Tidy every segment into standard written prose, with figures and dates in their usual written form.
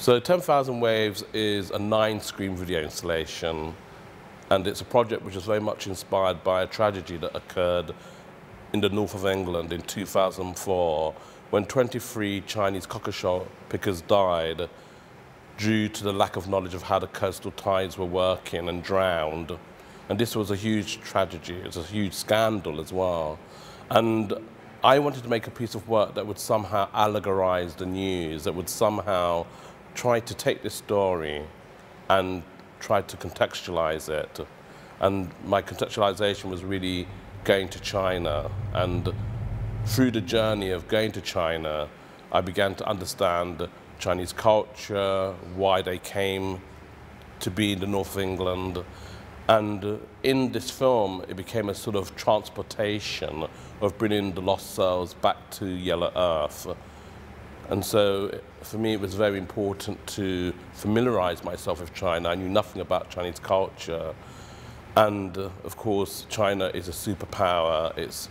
So 10,000 Waves is a 9-screen video installation, and it's a project which is very much inspired by a tragedy that occurred in the north of England in 2004 when 23 Chinese cockle pickers died due to the lack of knowledge of how the coastal tides were working and drowned. And this was a huge tragedy, it was a huge scandal as well. And I wanted to make a piece of work that would somehow allegorize the news, that would somehow try to take this story and try to contextualize it. And my contextualization was really going to China. And through the journey of going to China, I began to understand Chinese culture, why they came to be in the north of England. And in this film, it became a sort of transportation of bringing the lost souls back to Yellow Earth. And so for me, it was very important to familiarize myself with China. I knew nothing about Chinese culture. And of course, China is a superpower. It's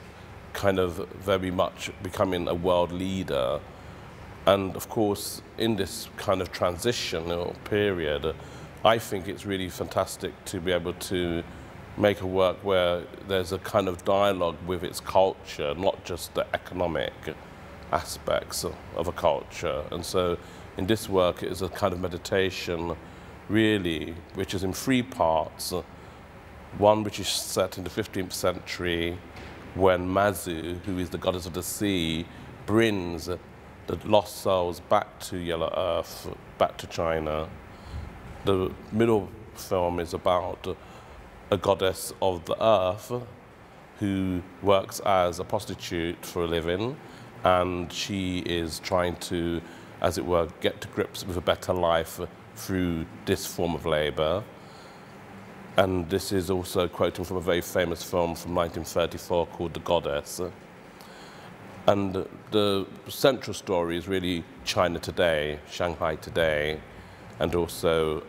kind of very much becoming a world leader. And of course, in this kind of transitional period, I think it's really fantastic to be able to make a work where there's a kind of dialogue with its culture, not just the economic aspects of a culture. And so in this work, it is a kind of meditation, really, which is in 3 parts. One which is set in the 15th century when Mazu, who is the goddess of the sea, brings the lost souls back to Yellow Earth, back to China. The middle film is about a goddess of the earth who works as a prostitute for a living, and she is trying to, as it were, get to grips with a better life through this form of labor. And this is also quoting from a very famous film from 1934 called The Goddess. And the central story is really China today, Shanghai today, and also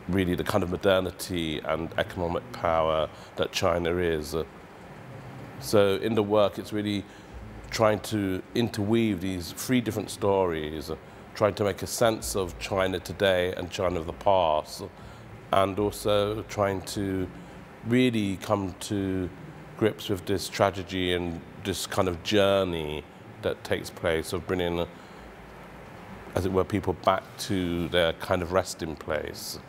really the kind of modernity and economic power that China is. So in the work, it's really trying to interweave these 3 different stories, trying to make a sense of China today and China of the past, and also trying to really come to grips with this tragedy and this kind of journey that takes place of bringing, as it were, people back to their kind of resting place.